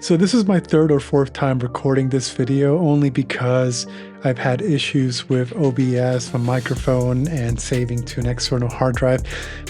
So this is my third or fourth time recording this video, only because I've had issues with OBS, my microphone, and saving to an external hard drive.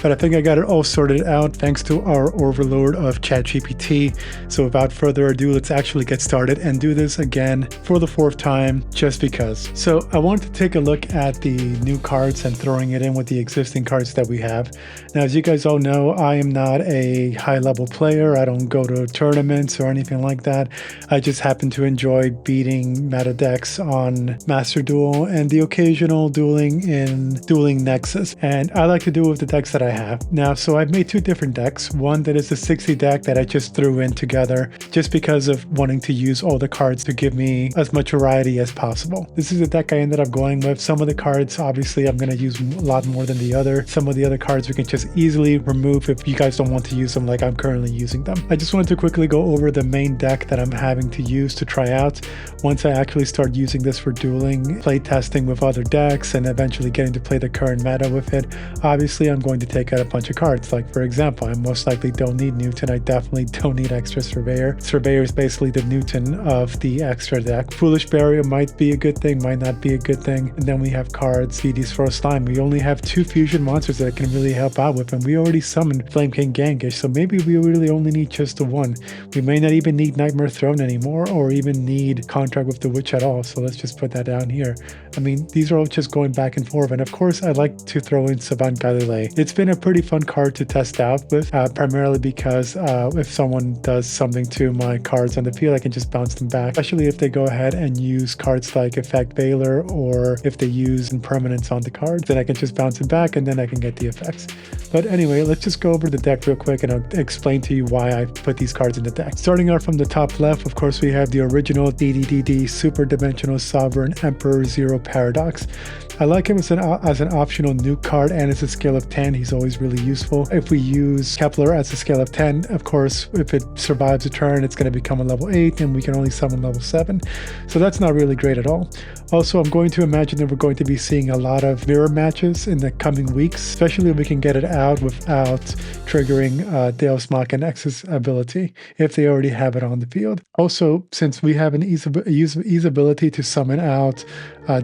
But I think I got it all sorted out thanks to our overlord of ChatGPT. So without further ado, let's actually get started and do this again for the fourth time, just because. So I wanted to take a look at the new cards and throwing it in with the existing cards that we have. Now, as you guys all know, I am not a high-level player. I don't go to tournaments or anything like that. I just happen to enjoy beating meta decks on Master Duel and the occasional dueling in Dueling Nexus. And I like to do with the decks that I have. Now, so I've made two different decks. One that is the 60 deck that I just threw in together just because of wanting to use all the cards to give me as much variety as possible. This is the deck I ended up going with. Some of the cards, obviously, I'm going to use a lot more than the other. Some of the other cards we can just easily remove if you guys don't want to use them like I'm currently using them. I just wanted to quickly go over the main deck that I'm having to use to try out once I actually start using this for dueling, play testing with other decks, and eventually getting to play the current meta with it. Obviously, I'm going to take out a bunch of cards. Like, for example, I most likely don't need Newton. I definitely don't need extra Surveyor. Surveyor is basically the Newton of the extra deck. Foolish Barrier might be a good thing, might not be a good thing. And then we have cards, BD's First Slime. We only have two fusion monsters that can really help out with, and we already summoned Flame King Gangish, so maybe we really only need just the one. We may not even need Nightmare Throne anymore, or even need Contract with the Witch at all, so let's just put that down here. I mean, these are all just going back and forth, and of course I like to throw in Savant Galilei. It's been a pretty fun card to test out with, primarily because if someone does something to my cards on the field, I can just bounce them back, especially if they go ahead and use cards like Effect Veiler, or if they use impermanence on the cards, then I can just bounce it back and then I can get the effects. But anyway, let's just go over the deck real quick and I'll explain to you why I put these cards in the deck. Starting out from the top left, of course, we have the original DDDD Super Dimensional Sovereign Emperor Zero Paradox. I like him as an optional nuke card, and it's a scale of 10. He's always really useful. If we use Kepler as a scale of 10, of course, if it survives a turn, it's going to become a level 8, and we can only summon level 7. So that's not really great at all. Also, I'm going to imagine that we're going to be seeing a lot of mirror matches in the coming weeks, especially if we can get it out without triggering Deus Machinex's ability, if they already have it on the field. Also, since we have an ease ability to summon out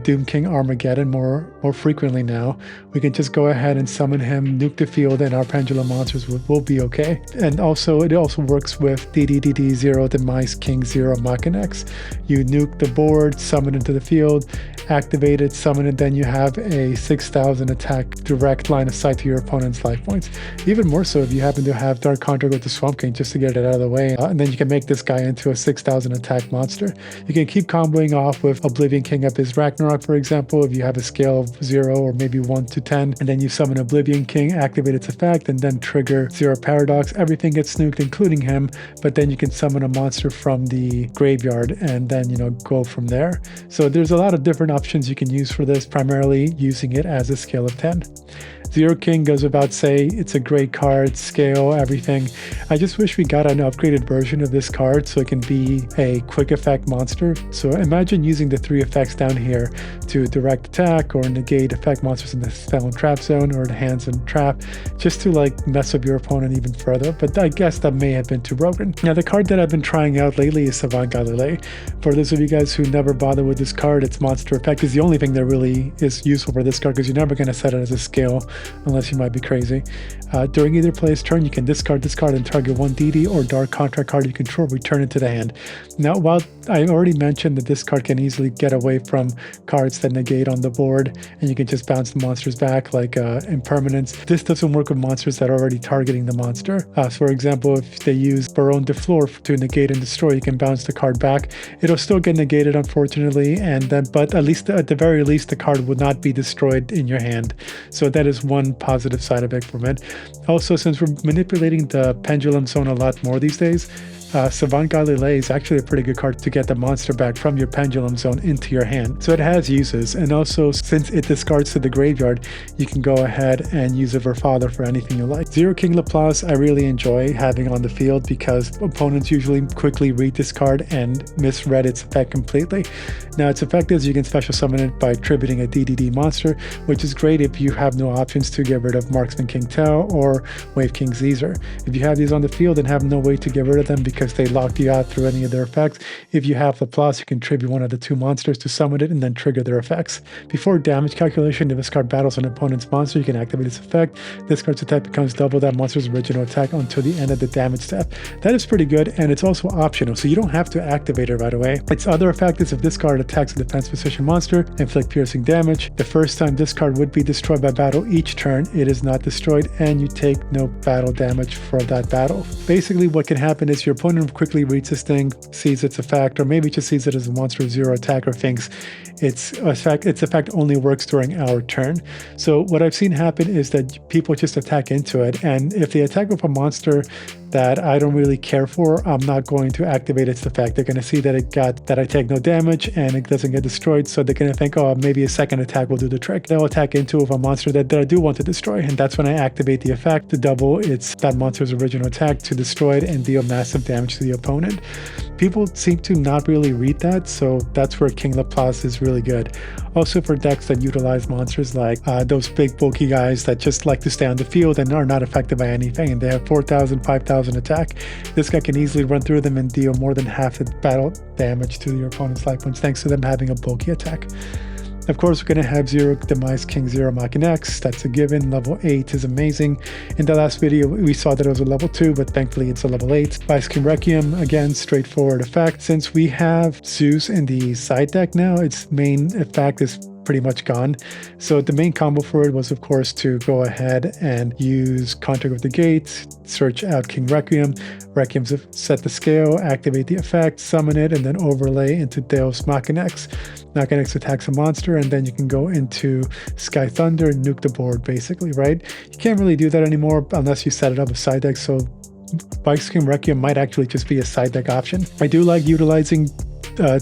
Doom King Armageddon more frequently now, we can just go ahead and summon him, nuke the field, and our pendulum monsters will be okay. And also, it also works with DDDD 0 Demise King 0 Machinex. You nuke the board, summon into the field, activate it, summon it, then you have a 6,000 attack direct line of sight to your opponent's life points. Even more so if you happen to have Dark Contract with the Swamp King, just to get it out of the way, and then you can make this guy into a 6,000 attack monster. You can keep comboing off with Oblivion King up his Ragnarok, for example, if you have a scale of 0 or maybe 1 to 10, and then you summon Oblivion King, activate its effect, and then trigger Zero Paradox. Everything gets nuked, including him, but then you can summon a monster from the graveyard and then, go from there. So there's a lot of different options you can use for this, primarily using it as a scale of 10. Zero King goes without say, it's a great card, scale, everything. I just wish we got an upgraded version of this card so it can be a quick effect monster. So imagine using the 3 effects down here to direct attack or negate effect monsters in the spell and trap zone or enhance and trap, just to like mess up your opponent even further. But I guess that may have been too broken. Now, the card that I've been trying out lately is Savant Galilei. For those of you guys who never bother with this card, its monster effect is the only thing that really is useful for this card, because you're never going to set it as a scale unless you might be crazy. During either player's turn, you can discard this card and target one DD or Dark Contract card you control, return it to the hand. Now, while I already mentioned that this card can easily get away from cards that negate on the board, and you can just bounce the monsters back like impermanence, this doesn't work with monsters that are already targeting the monster. So for example, if they use Baron de Fleur to negate and destroy, you can bounce the card back. It'll still get negated, unfortunately, but at least at the very least, the card would not be destroyed in your hand. So that is one positive side effect from it. Also, since we're manipulating the pendulum zone a lot more these days, Savant Galilei is actually a pretty good card to get the monster back from your pendulum zone into your hand. So it has uses, and also since it discards to the graveyard, you can go ahead and use it for father for anything you like. Zero King Laplace I really enjoy having on the field because opponents usually quickly read this card and misread its effect completely. Now, its effect is you can special summon it by tributing a DDD monster, which is great if you have no options to get rid of Marksman King Tao or Wave King Caesar. If you have these on the field and have no way to get rid of them because because they locked you out through any of their effects. If you have Laplace, you can tribute one of the 2 monsters to summon it and then trigger their effects. Before damage calculation, if this card battles an opponent's monster, you can activate its effect. This card's attack becomes double that monster's original attack until the end of the damage step. That is pretty good, and it's also optional, so you don't have to activate it right away. Its other effect is if this card attacks a defense position monster, inflict piercing damage. The first time this card would be destroyed by battle each turn, it is not destroyed, and you take no battle damage for that battle. Basically, what can happen is your opponent quickly reads this thing, sees its effect, or maybe just sees it as a monster with 0 attack, or thinks its effect only works during our turn. So what I've seen happen is that people just attack into it, and if they attack with a monster that I don't really care for, I'm not going to activate its effect. They're going to see that I take no damage and it doesn't get destroyed, so they're going to think, oh, maybe a second attack will do the trick. They'll attack into with a monster that I do want to destroy, and that's when I activate the effect to double that monster's original attack to destroy it and deal massive damage to the opponent. People seem to not really read that, so that's where King Laplace is really good. Also for decks that utilize monsters like those big bulky guys that just like to stay on the field and are not affected by anything, and they have 4,000, 5,000 attack. This guy can easily run through them and deal more than half the battle damage to your opponent's life points thanks to them having a bulky attack. Of course, we're going to have 0 Demise King 0 Machinex. That's a given. Level 8 is amazing. In the last video, we saw that it was a level 2, but thankfully it's a level 8. Vice King Requiem, again, straightforward effect. Since we have Zeus in the side deck now, its main effect is pretty much gone. So the main combo for it was, of course, to go ahead and use Contact with the Gate, search out King Requiem, set the scale, activate the effect, summon it, and then overlay into Deus Machinex. Machinex attacks a monster, and then you can go into Sky Thunder and nuke the board, basically, right? You can't really do that anymore unless you set it up with side deck, so Vice King Requiem might actually just be a side deck option. I do like utilizing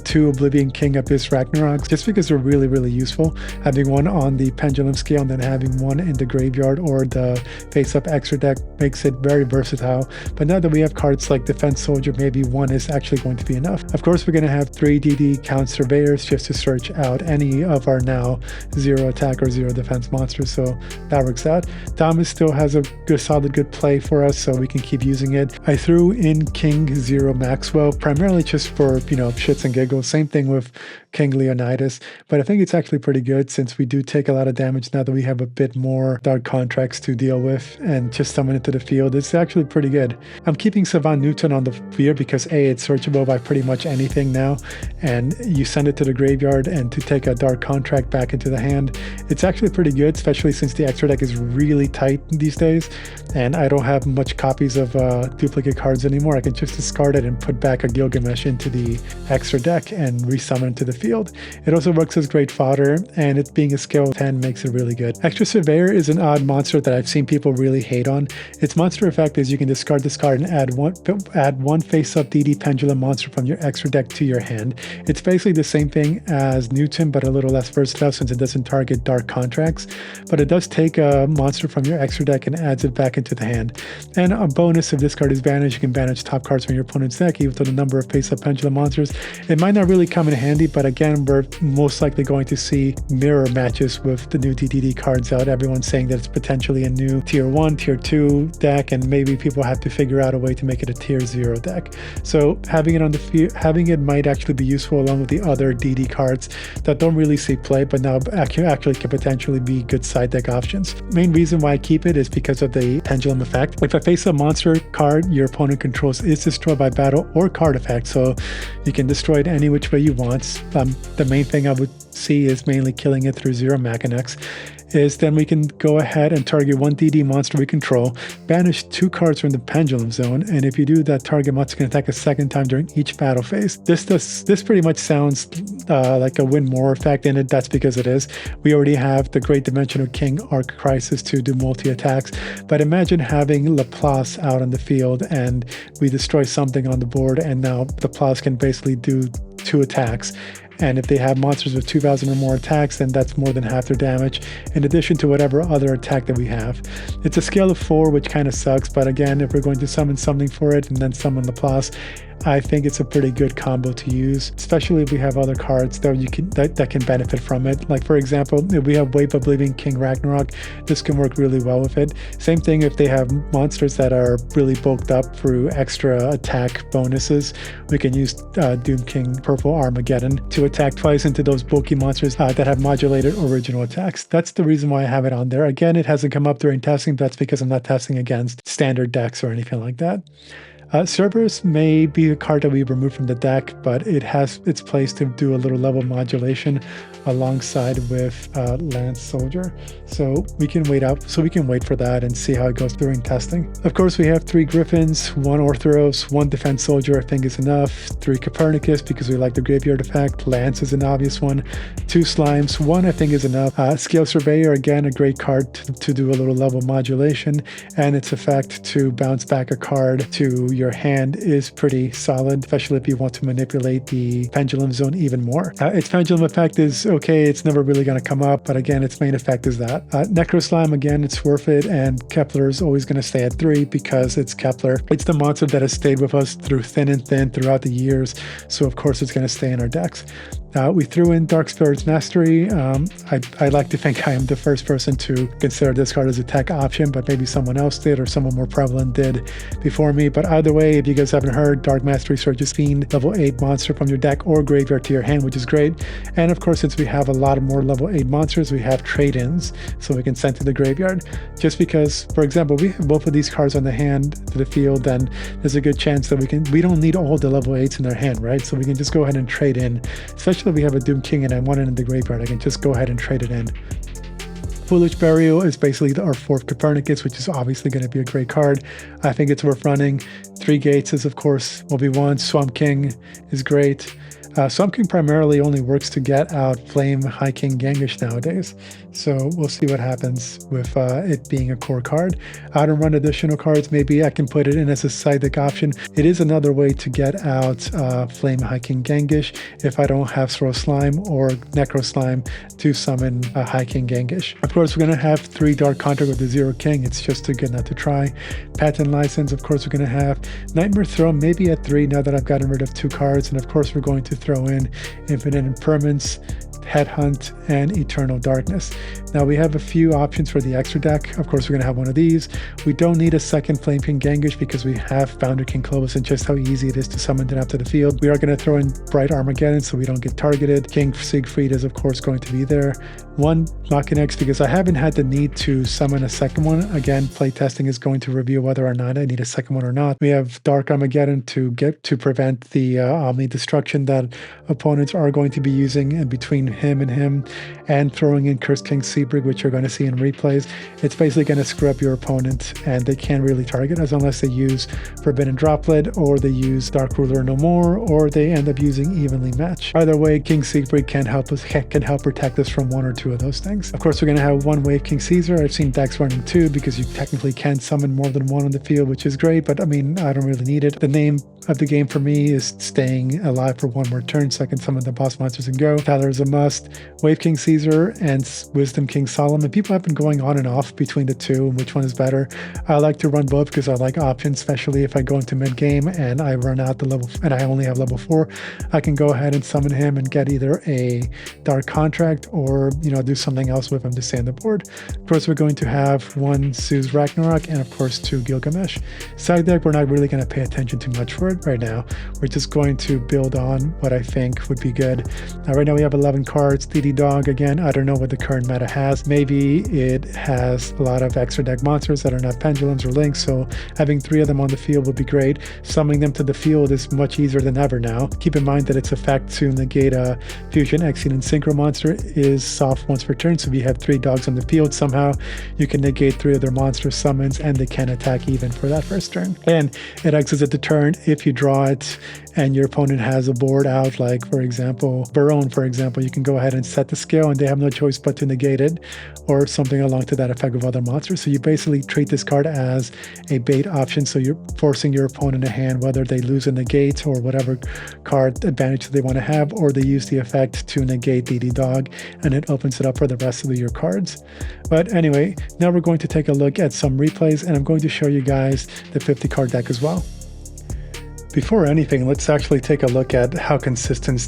2 Oblivion King Abyss Ragnarok just because they're really, really useful. Having one on the pendulum scale and then having one in the graveyard or the face-up extra deck makes it very versatile. But now that we have cards like Defense Soldier, maybe one is actually going to be enough. Of course, we're going to have 3 DD Count Surveyors just to search out any of our now 0 attack or 0 defense monsters, so that works out. Demise still has a solid good play for us, so we can keep using it. I threw in King 0 Maxwell primarily just for, shits and giggles. Same thing with King Leonidas, but I think it's actually pretty good since we do take a lot of damage now that we have a bit more dark contracts to deal with and just summon it to the field. It's actually pretty good. I'm keeping Savant Newton on the field because A, it's searchable by pretty much anything now, and you send it to the graveyard, and to take a dark contract back into the hand, it's actually pretty good, especially since the extra deck is really tight these days, and I don't have much copies of duplicate cards anymore. I can just discard it and put back a Gilgamesh into the extra deck and resummon it to the field. It also works as great fodder, and it being a scale 10 makes it really good. Extra Surveyor is an odd monster that I've seen people really hate on. Its monster effect is you can discard this card and add one face-up DD Pendulum monster from your extra deck to your hand. It's basically the same thing as Newton, but a little less versatile since it doesn't target dark contracts, but it does take a monster from your extra deck and adds it back into the hand. And a bonus, if this card is banished, you can banish top cards from your opponent's deck equal to the number of face-up Pendulum monsters. It might not really come in handy, but again, we're most likely going to see mirror matches with the new DDD cards out. Everyone's saying that it's potentially a new tier 1, tier 2 deck, and maybe people have to figure out a way to make it a tier 0 deck. So having it on the field, having it might actually be useful along with the other DD cards that don't really see play, but now actually can potentially be good side deck options. Main reason why I keep it is because of the pendulum effect. If a face-up monster card your opponent controls is destroyed by battle or card effect, so you can destroy it any which way you want. The main thing I would see is mainly killing it through 0 Machinex. Is then we can go ahead and target one DD monster we control, banish 2 cards from the pendulum zone, and if you do that, target monster can attack a second time during each battle phase. This pretty much sounds like a win more effect in it. That's because it is. We already have the Great Dimensional King Arc Crisis to do multi-attacks, but imagine having Laplace out on the field and we destroy something on the board, and now Laplace can basically do 2 attacks, And if they have monsters with 2,000 or more attacks, then that's more than half their damage, in addition to whatever other attack that we have. It's a scale of 4, which kind of sucks, but again, if we're going to summon something for it and then summon Laplace, I think it's a pretty good combo to use, especially if we have other cards that can benefit from it. Like, for example, if we have Wave Oblivion King Ragnarok, this can work really well with it. Same thing if they have monsters that are really bulked up through extra attack bonuses. We can use Doom King Purple Armageddon to attack twice into those bulky monsters that have modulated original attacks. That's the reason why I have it on there. Again, it hasn't come up during testing. That's because I'm not testing against standard decks or anything like that. Cerberus may be a card that we remove from the deck, but it has its place to do a little level modulation alongside with Lance Soldier. So we can wait for that and see how it goes during testing. Of course, we have 3 Griffins, 1 Orthros, 1 Defense Soldier I think is enough, 3 Copernicus because we like the graveyard effect, Lance is an obvious one, 2 Slimes, 1 I think is enough. Scale Surveyor, again, a great card to do a little level modulation, and its effect to bounce back a card to your hand is pretty solid, especially if you want to manipulate the Pendulum Zone even more. Its Pendulum effect is okay, it's never really going to come up, but again, its main effect is that. Necro Slime, again, it's worth it, and Kepler is always going to stay at 3 because it's Kepler. It's the monster that has stayed with us through thin and thin throughout the years, so of course it's going to stay in our decks. We threw in Dark Spirit's Mastery. I like to think I am the first person to consider this card as a tech option, but maybe someone else did or someone more prevalent did before me. But either way, if you guys haven't heard, Dark Mastery searches Fiend, level 8 monster from your deck or graveyard to your hand, which is great. And of course, since we have a lot of more level 8 monsters, we have trade-ins, so we can send to the graveyard. Just because, for example, we have both of these cards on the hand to the field, then there's a good chance that we don't need all the level 8s in their hand, right? So we can just go ahead and trade in, especially if we have a Doom King and I want it in the graveyard, I can just go ahead and trade it in. Foolish Burial is basically our 4th Copernicus, which is obviously going to be a great card. I think it's worth running. 3 Gates is, of course, what we want. Swamp King is great. Swamp King primarily only works to get out Flame High King Genghis nowadays, so we'll see what happens with it being a core card. Out and run additional cards, maybe I can put it in as a side deck option. It is another way to get out Flame High King Genghis if I don't have Throw Slime or Necro Slime to summon High King Genghis. Of course, we're going to have 3 Dark Contract with the Zero King. It's just too good not to try. Patent License, of course, we're going to have Nightmare Throne, maybe at 3 now that I've gotten rid of 2 cards, and of course we're going to throw in Infinite Impermanence, Headhunt, and Eternal Darkness. Now we have a few options for the extra deck. Of course, we're going to have one of these. We don't need a second Flame King Genghis because we have Founder King Clovis and just how easy it is to summon it after the field. We are going to throw in Bright Armageddon so we don't get targeted. King Siegfried is of course going to be there. 1 Machinex because I haven't had the need to summon a second one. Again, playtesting is going to reveal whether or not I need a second one or not. We have Dark Armageddon to prevent the Omni Destruction that opponents are going to be using in between him, and throwing in Cursed King Seabrig, which you're going to see in replays. It's basically going to screw up your opponent, and they can't really target us unless they use Forbidden Droplet, or they use Dark Ruler No More, or they end up using Evenly Match. Either way, King Seabrig can help protect us from 1 or 2 of those things. Of course, we're going to have 1 Wave King Caesar. I've seen decks running 2 because you technically can summon more than 1 on the field, which is great, but I mean, I don't really need it. The name of the game for me is staying alive for 1 more turn so I can summon the boss monsters and go. Tyler is a must. Wave King Caesar and Wisdom King Solomon. People have been going on and off between the 2 and which one is better. I like to run both because I like options, especially if I go into mid game and I run out the level and I only have level 4. I can go ahead and summon him and get either a Dark Contract or, do something else with him to stay on the board. Of course, we're going to have 1 Zeus Ragnarok and of course 2 Gilgamesh. Side deck, we're not really going to pay attention too much for it right now. We're just going to build on what I think would be good. Right now we have 11 cards. DD Dog, again, I don't know what the current meta has. Maybe it has a lot of extra deck monsters that are not pendulums or links, so having 3 of them on the field would be great. Summoning them to the field is much easier than ever now. Keep in mind that its effect to negate a Fusion, Exceed, and Synchro monster is soft once per turn, so if you have 3 dogs on the field, somehow you can negate 3 of their monster summons and they can attack even for that first turn. And it exits at the turn if if you draw it and your opponent has a board out, like for example, Barone, for example, you can go ahead and set the scale and they have no choice but to negate it, or something along to that effect with other monsters. So you basically treat this card as a bait option. So you're forcing your opponent a hand, whether they lose a negate or whatever card advantage they want to have, or they use the effect to negate DD Dog, and it opens it up for the rest of your cards. But anyway, now we're going to take a look at some replays, and I'm going to show you guys the 50 card deck as well. Before anything, let's actually take a look at how consistent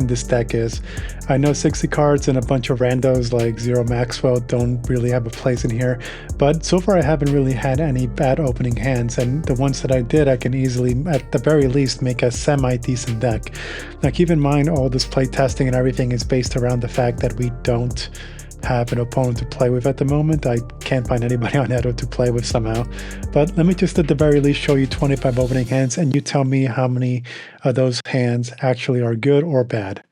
this deck is. I know 60 cards and a bunch of randos like Zero Maxwell don't really have a place in here, but so far I haven't really had any bad opening hands, and the ones that I did, I can easily, at the very least, make a semi-decent deck. Now keep in mind, all this play testing and everything is based around the fact that we don't have an opponent to play with at the moment. I can't find anybody on Edo to play with somehow. But let me just at the very least show you 25 opening hands, and you tell me how many of those hands actually are good or bad.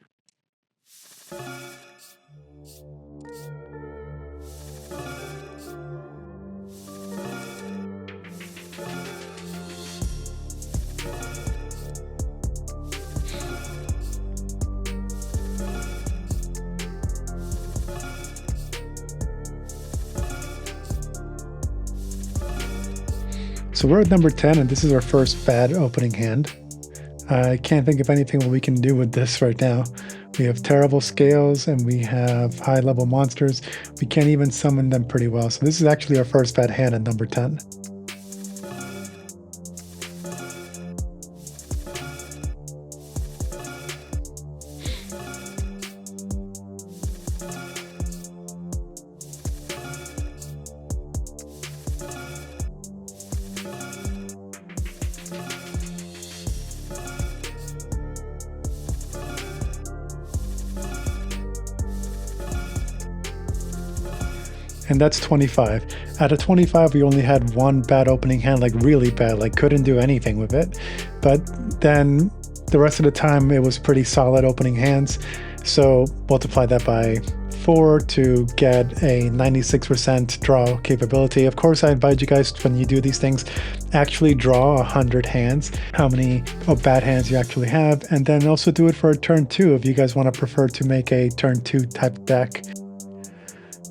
So we're at number 10, and this is our first bad opening hand. I can't think of anything we can do with this right now. We have terrible scales, and we have high-level monsters. We can't even summon them pretty well. So this is actually our first bad hand at number 10. And that's 25. Out of 25, we only had one bad opening hand, like really bad, like couldn't do anything with it. But then the rest of the time, it was pretty solid opening hands. So multiply that by 4 to get a 96% draw capability. Of course, I invite you guys, when you do these things, actually draw 100 hands, how many bad hands you actually have, and then also do it for a turn 2 if you guys want to prefer to make a turn 2 type deck.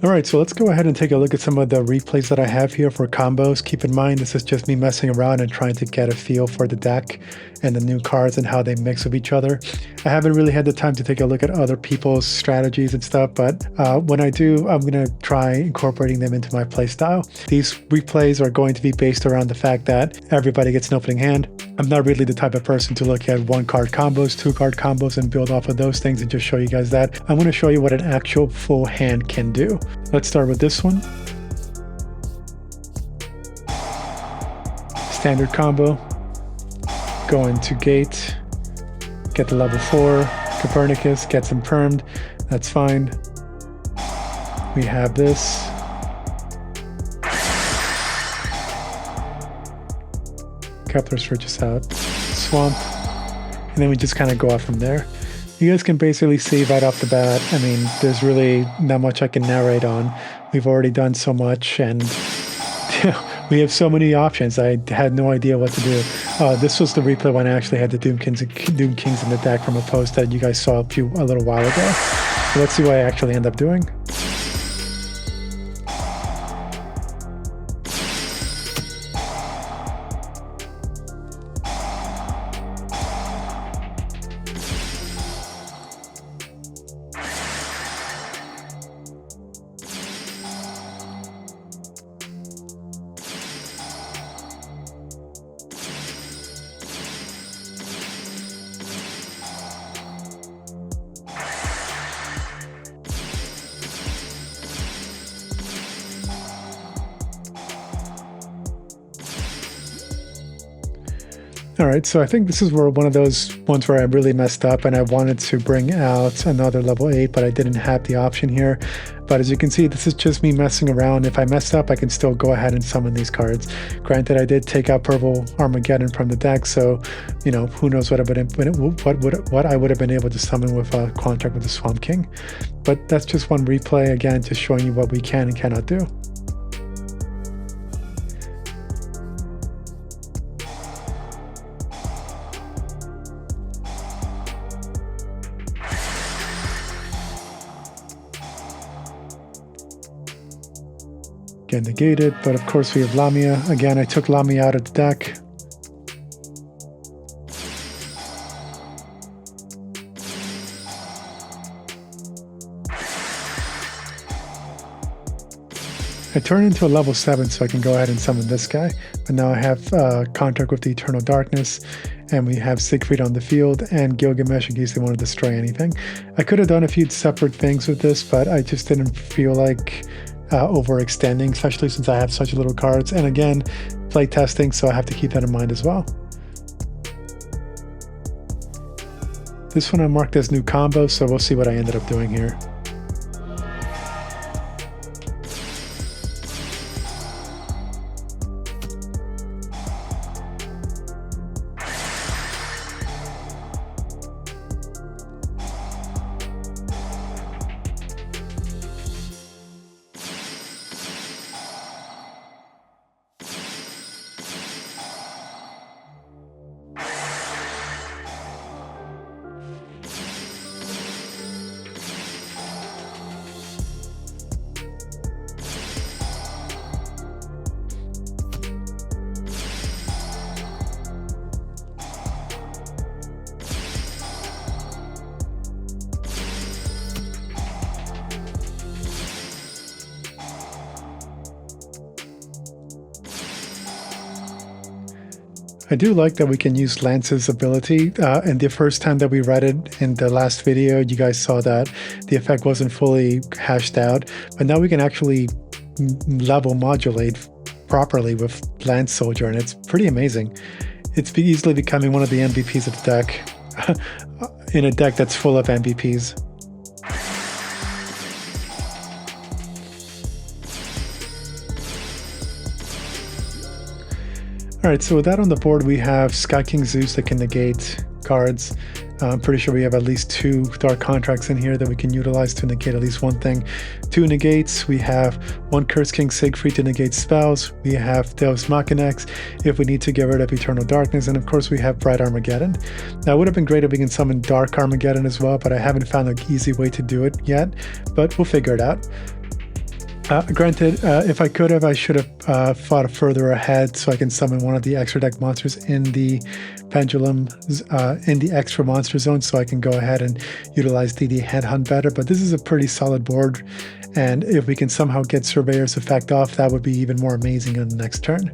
Alright, so let's go ahead and take a look at some of the replays that I have here for combos. Keep in mind, this is just me messing around and trying to get a feel for the deck and the new cards and how they mix with each other. I haven't really had the time to take a look at other people's strategies and stuff, but when I do, I'm going to try incorporating them into my playstyle. These replays are going to be based around the fact that everybody gets an opening hand. I'm not really the type of person to look at 1-card combos, 2-card combos, and build off of those things and just show you guys that. I'm going to show you what an actual full hand can do. Let's start with this one. Standard combo. Go into gate. Get the level 4. Copernicus gets him permed. That's fine. We have this. Kepler switches out. Swamp. And then we just kind of go out from there. You guys can basically see right off the bat, I mean, there's really not much I can narrate on. We've already done so much, and we have so many options. I had no idea what to do. This was the replay when I actually had the Doom Kings in the deck from a post that you guys saw a little while ago. So let's see what I actually end up doing. All right, so I think this is one of those ones where I really messed up, and I wanted to bring out another level 8, but I didn't have the option here. But as you can see, this is just me messing around. If I messed up, I can still go ahead and summon these cards. Granted, I did take out Purple Armageddon from the deck, so you know, who knows what I would have been able to summon with a contract with the Swamp King. But that's just one replay, again, just showing you what we can and cannot do. get negated, but of course we have Lamia. Again, I took Lamia out of the deck. I turn into a level 7 so I can go ahead and summon this guy, but now I have contact with the Eternal Darkness, and we have Siegfried on the field and Gilgamesh in case they want to destroy anything. I could have done a few separate things with this, but I just didn't feel like overextending, especially since I have such little cards. And again, play testing, so I have to keep that in mind as well. This one I marked as new combo, so we'll see what I ended up doing here. I do like that we can use Lance's ability, and the first time that we read it in the last video, you guys saw that the effect wasn't fully hashed out, but now we can actually level modulate properly with Lance Soldier, and it's pretty amazing. It's easily becoming one of the MVPs of the deck, in a deck that's full of MVPs. Alright, so with that on the board, we have Sky King Zeus that can negate cards. I'm pretty sure we have at least 2 Dark Contracts in here that we can utilize to negate at least one thing. 2 negates, we have 1 Curse King Siegfried to negate spells, we have Deus Machinex if we need to get rid of Eternal Darkness, and of course we have Bright Armageddon. Now it would have been great if we can summon Dark Armageddon as well, but I haven't found an easy way to do it yet, but we'll figure it out. Granted, if I could have, I should have fought further ahead so I can summon one of the extra deck monsters in the pendulum, in the extra monster zone, so I can go ahead and utilize DD Headhunt better. But this is a pretty solid board, and if we can somehow get Surveyor's effect off, that would be even more amazing on the next turn.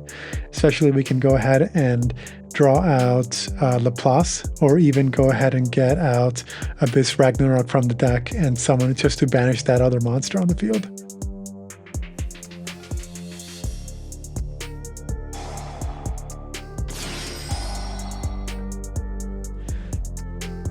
Especially we can go ahead and draw out Laplace, or even go ahead and get out Abyss Ragnarok from the deck and summon it just to banish that other monster on the field.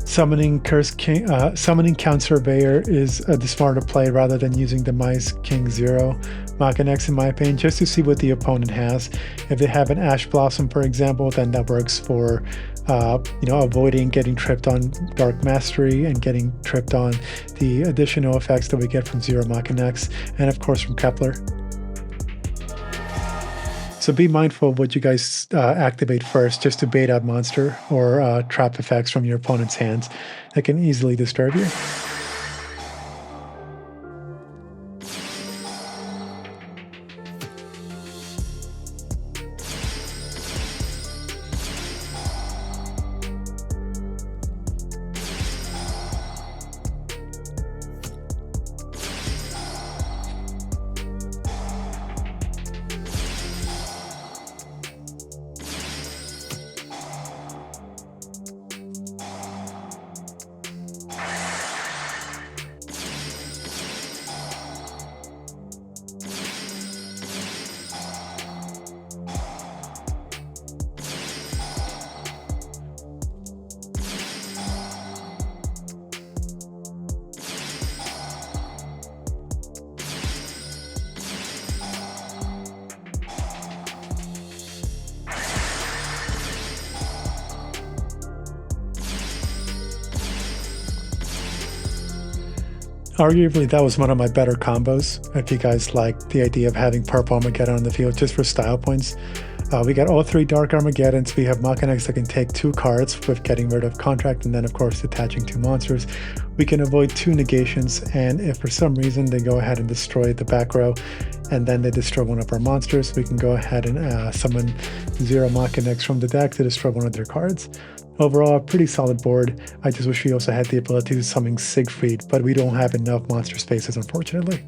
Summoning Count Surveyor is the smarter play rather than using Demise King 0 Machinex, in my opinion, just to see what the opponent has. If they have an Ash Blossom, for example, then that works for avoiding getting tripped on Dark Mastery and getting tripped on the additional effects that we get from 0 Machinex, and of course from Kepler. So be mindful of what you guys activate first, just to bait out monster or trap effects from your opponent's hands that can easily disturb you. Arguably, that was one of my better combos, if you guys like the idea of having Purple Armageddon on the field just for style points. We got all 3 Dark Armageddons. We have Machinex that can take 2 cards with getting rid of Contract, and then of course attaching 2 monsters. We can avoid 2 negations, and if for some reason they go ahead and destroy the back row, and then they destroy one of our monsters. We can go ahead and summon 0 Machinex from the deck to destroy one of their cards. Overall, a pretty solid board. I just wish we also had the ability to summon Siegfried, but we don't have enough monster spaces, unfortunately.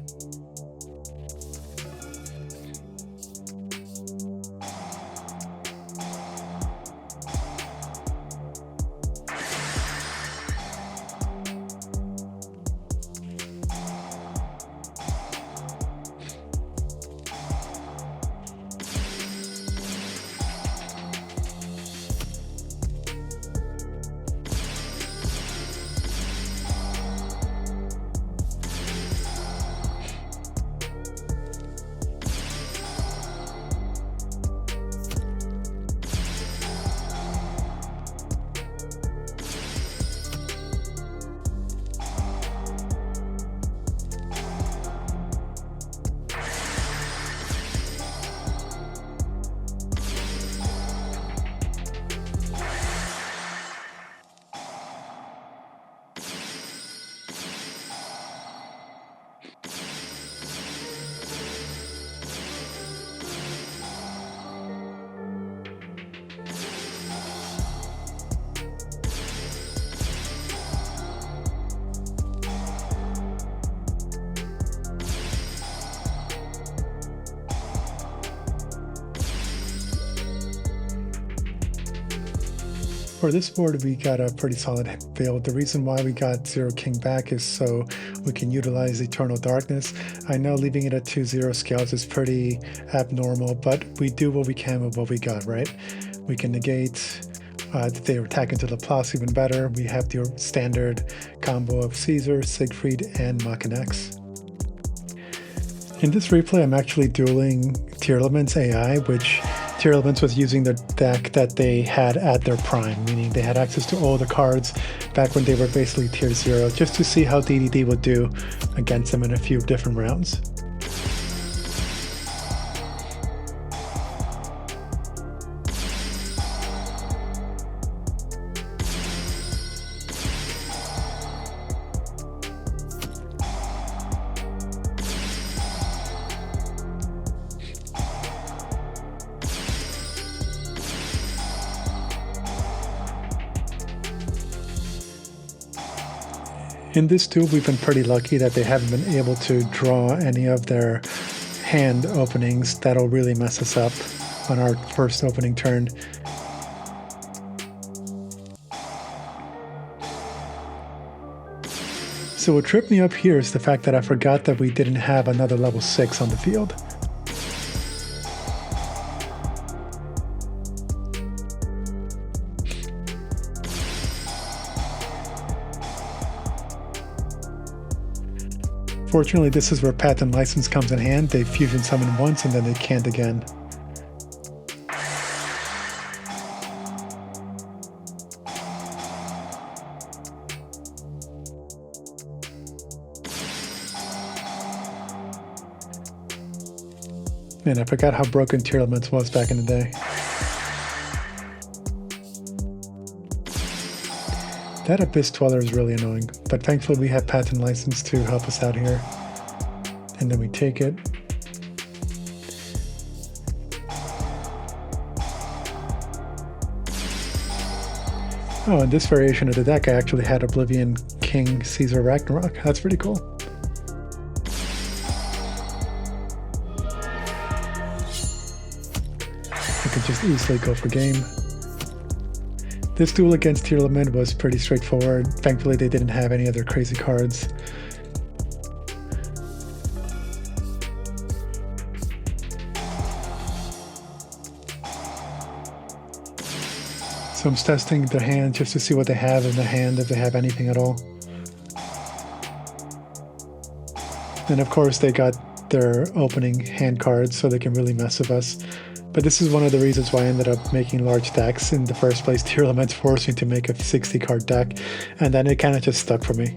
For this board, we got a pretty solid build. The reason why we got 0 King back is so we can utilize Eternal Darkness. I know leaving it at 2/0 scales is pretty abnormal, but we do what we can with what we got, right? We can negate if they attack into the plus, even better. We have the standard combo of Caesar, Siegfried, and Machinex. In this replay, I'm actually dueling Tier Elements AI, which Tier Elements was using the deck that they had at their prime, meaning they had access to all the cards back when they were basically Tier 0, just to see how DDD would do against them in a few different rounds. In this duel, we've been pretty lucky that they haven't been able to draw any of their hand openings. That'll really mess us up on our first opening turn. So what tripped me up here is the fact that I forgot that we didn't have another level 6 on the field. Fortunately, this is where Path and License comes in hand. They fusion summon once and then they can't again. Man, I forgot how broken Tier Elements was back in the day. That Abyss Dweller is really annoying, but thankfully we have Patent License to help us out here. And then we take it. Oh, in this variation of the deck, I actually had Oblivion King Caesar Ragnarok. That's pretty cool. I could just easily go for game. This duel against Tier Element was pretty straightforward. Thankfully, they didn't have any other crazy cards. So I'm testing their hand just to see what they have in their hand, if they have anything at all. And of course, they got their opening hand cards, so they can really mess with us. But this is one of the reasons why I ended up making large decks in the first place. Tier Elements forced me to make a 60 card deck, and then it kind of just stuck for me.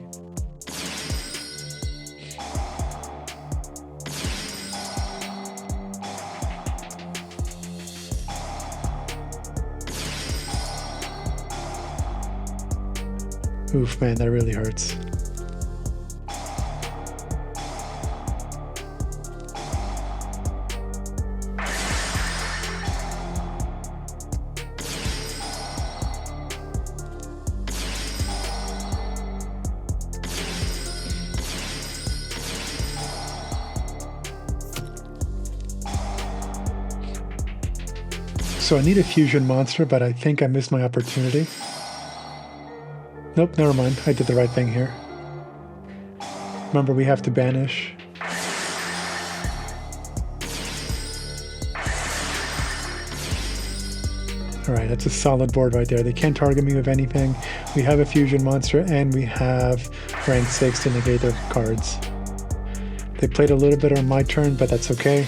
Oof, man, that really hurts. So I need a fusion monster, but I think I missed my opportunity. Nope, never mind. I did the right thing here. Remember, we have to banish. Alright, that's a solid board right there. They can't target me with anything. We have a fusion monster, and we have rank 6 to negate their cards. They played a little bit on my turn, but that's okay.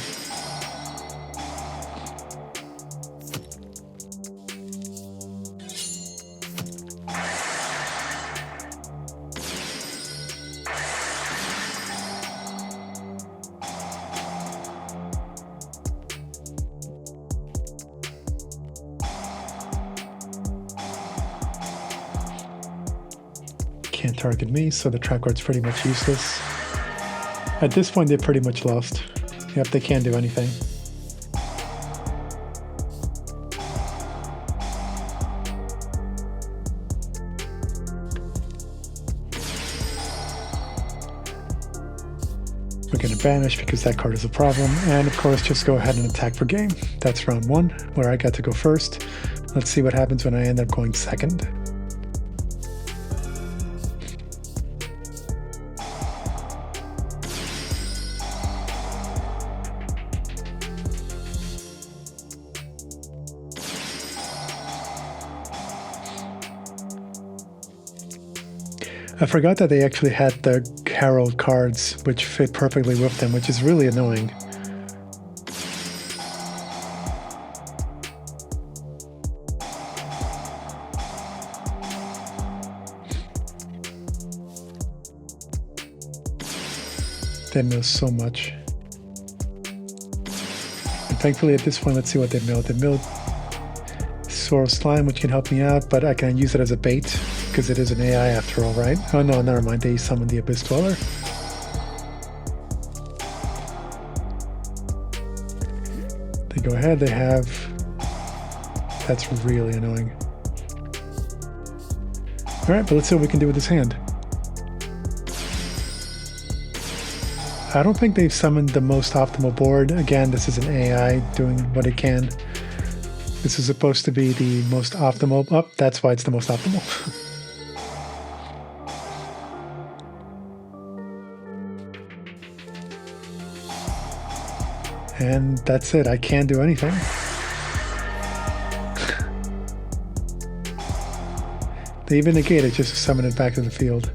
Can't target me, so the trap card's pretty much useless. At this point, they're pretty much lost. Yep, they can't do anything. We're going to banish because that card is a problem, and of course just go ahead and attack for game. That's round 1, where I got to go first. Let's see what happens when I end up going second. I forgot that they actually had the Herald cards, which fit perfectly with them, which is really annoying. They mill so much. And thankfully at this point, let's see what they milled. They milled Swirl Slime, which can help me out, but I can use it as a bait. Because it is an AI after all, right? Oh no, never mind. They summoned the Abyss Dweller. They go ahead. They have... That's really annoying. Alright, but let's see what we can do with this hand. I don't think they've summoned the most optimal board. Again, this is an AI doing what it can. This is supposed to be the most optimal... Oh, that's why it's the most optimal. And that's it. I can't do anything. They even negated just to summon it back to the field.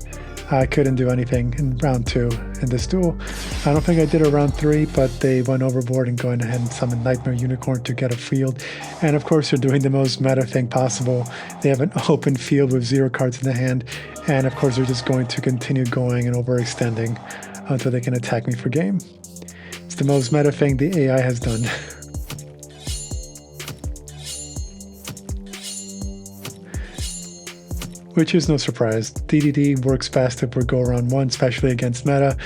I couldn't do anything in round 2 in this duel. I don't think I did a round 3, but they went overboard and going ahead and summoned Nightmare Unicorn to get a field. And of course, they're doing the most meta thing possible. They have an open field with 0 cards in the hand. And of course, they're just going to continue going and overextending until they can attack me for game. It's the most meta thing the AI has done. Which is no surprise. DDD works best if we go around 1, especially against meta.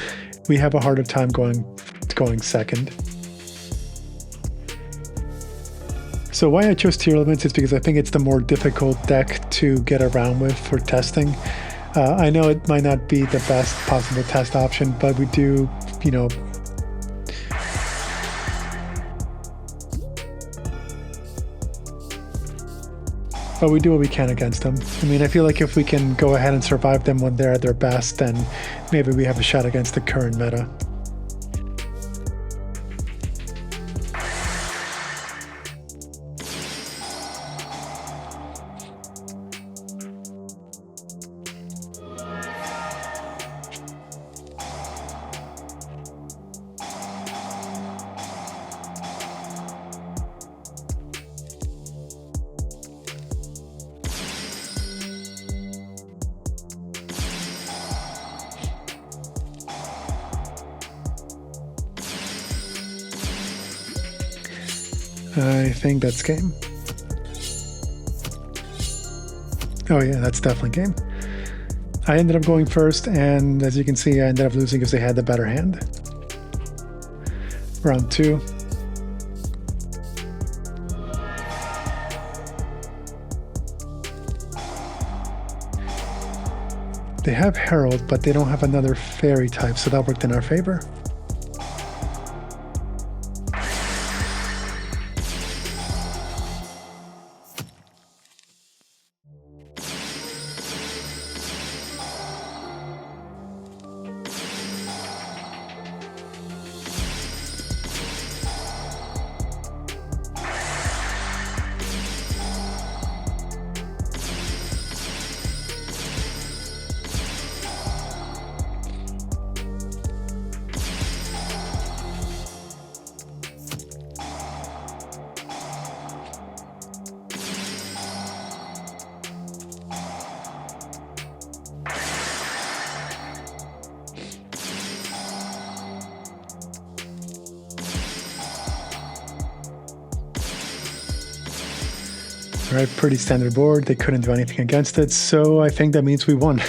We have a harder time going second. So why I chose Tier Elements is because I think it's the more difficult deck to get around with for testing. I know it might not be the best possible test option, but we do, you know, but we do what we can against them. I mean, I feel like if we can go ahead and survive them when they're at their best, then maybe we have a shot against the current meta. I think that's game. Oh yeah, that's definitely game. I ended up going first, and as you can see, I ended up losing because they had the better hand. Round 2. They have Herald, but they don't have another fairy type, so that worked in our favor. All right, pretty standard board. They couldn't do anything against it, so I think that means we won.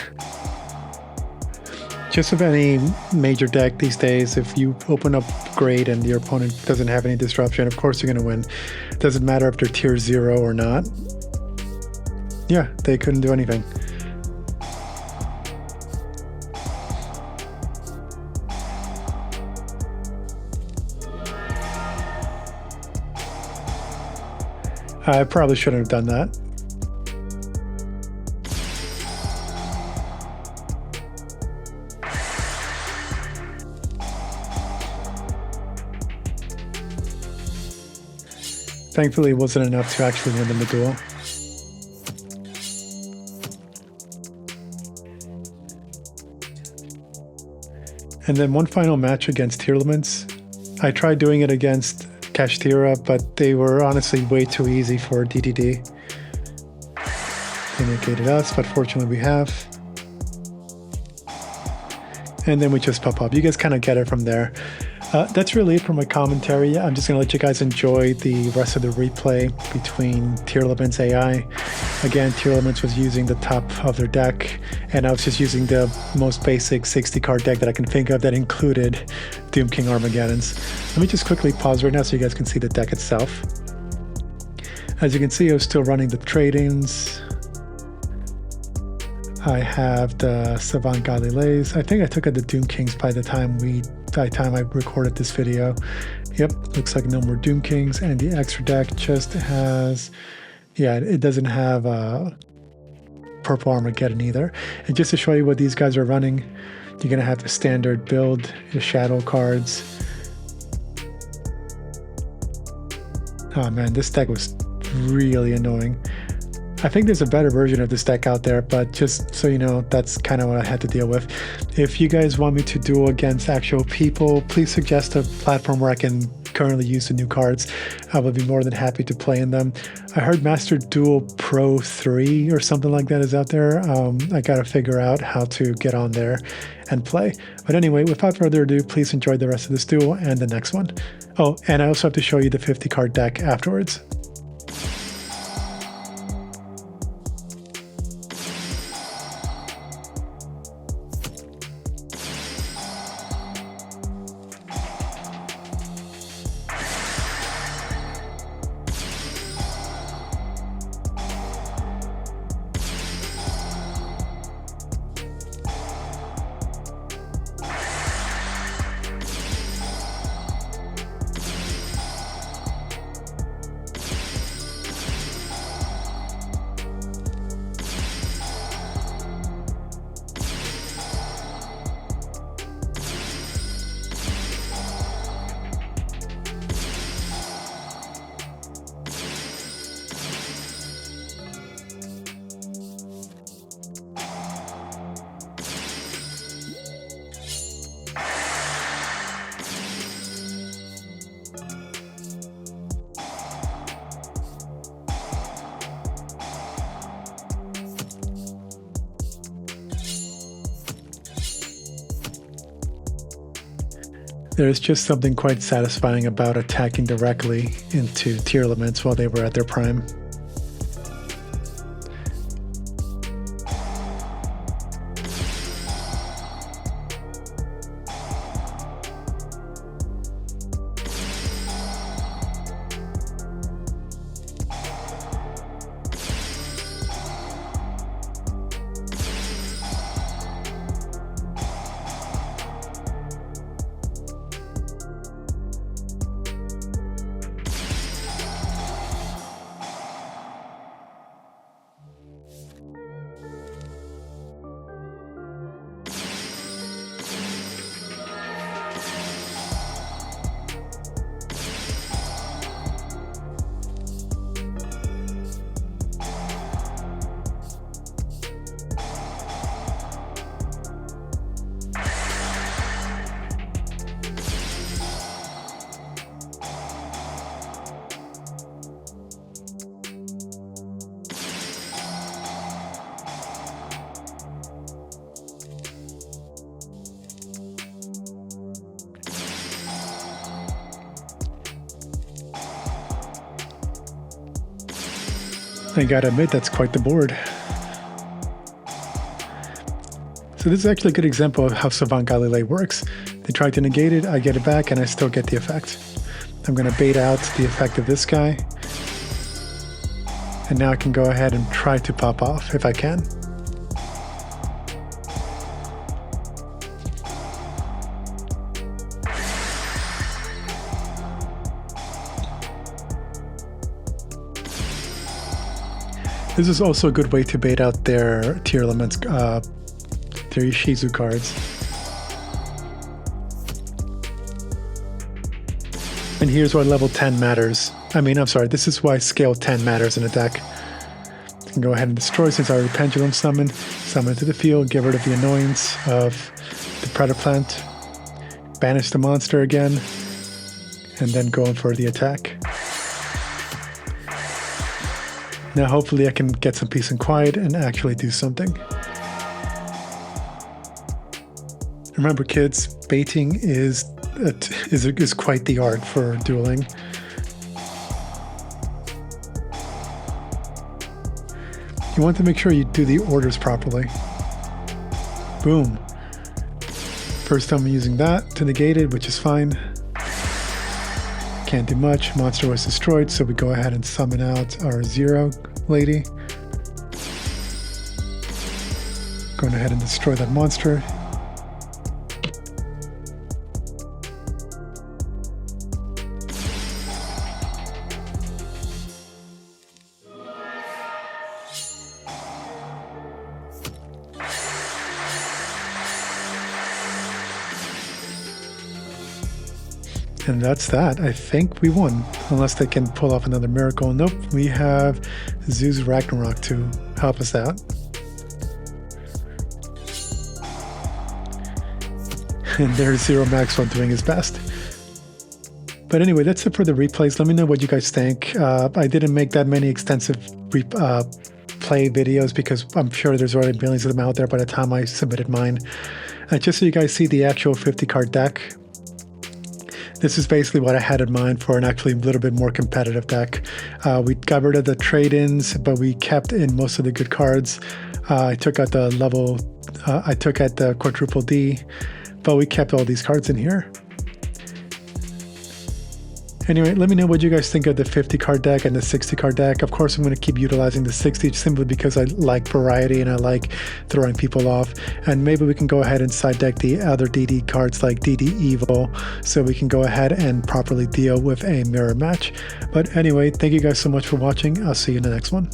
Just with any major deck these days, if you open up great and your opponent doesn't have any disruption, of course you're going to win. Doesn't matter if they're tier 0 or not. Yeah, they couldn't do anything. I probably shouldn't have done that. Thankfully, it wasn't enough to actually win them the duel. And then one final match against Tearlaments. I tried doing it against Kashtira, but they were honestly way too easy for DDD. They negated us, but fortunately we have. And then we just pop up. You guys kind of get it from there. That's really it for my commentary. I'm just going to let you guys enjoy the rest of the replay between Tearlaments AI. Again, Tearlaments was using the top of their deck, and I was just using the most basic 60 card deck that I can think of that included Doom King Armageddons. Let me just quickly pause right now so you guys can see the deck itself. As you can see, I was still running the trade-ins. I have the Savant Galilees. I think I took out the Doom Kings by the time I recorded this video. Yep, looks like no more Doom Kings, and the extra deck just has, yeah, it doesn't have Purple Armageddon either. And just to show you what these guys are running, you're gonna have the standard build, the shadow cards. Oh man, this deck was really annoying. I think there's a better version of this deck out there, but just so you know, that's kind of what I had to deal with. If you guys want me to duel against actual people, please suggest a platform where I can currently use the new cards. I will be more than happy to play in them. I heard Master Duel Pro 3 or something like that is out there. I gotta figure out how to get on there and play. But anyway, without further ado, please enjoy the rest of this duel and the next one. Oh, and I also have to show you the 50 card deck afterwards. There's just something quite satisfying about attacking directly into Tearlaments while they were at their prime. I gotta admit, that's quite the board. So this is actually a good example of how Savant Galilei works. They try to negate it, I get it back, and I still get the effect. I'm gonna bait out the effect of this guy. And now I can go ahead and try to pop off if I can. This is also a good way to bait out their tier elements, their Ishizu cards. And here's why level 10 matters. This is why scale 10 matters in a deck. You can go ahead and destroy since I already pendulum summon it to the field, get rid of the annoyance of the Predaplant, banish the monster again, and then go in for the attack. Now hopefully I can get some peace and quiet and actually do something. Remember kids, baiting is quite the art for dueling. You want to make sure you do the orders properly. Boom. First time I'm using that to negate it, which is fine. Can't do much. Monster was destroyed, so we go ahead and summon out our Zero lady. Going ahead and destroy that monster. And that's that. I think we won, unless they can pull off another miracle. Nope, we have Zeus Ragnarok to help us out. And there's Zero Maxwell doing his best. But anyway, that's it for the replays. Let me know what you guys think. I didn't make that many extensive play videos because I'm sure there's already millions of them out there by the time I submitted mine. Just so you guys see the actual 50 card deck. This is basically what I had in mind for an actually a little bit more competitive deck. We got rid of the trade-ins, but we kept in most of the good cards. I took out the quadruple D, but we kept all these cards in here. Anyway, let me know what you guys think of the 50 card deck and the 60 card deck. Of course, I'm going to keep utilizing the 60 simply because I like variety and I like throwing people off. And maybe we can go ahead and side deck the other DD cards like DD Evil so we can go ahead and properly deal with a mirror match. But anyway, thank you guys so much for watching. I'll see you in the next one.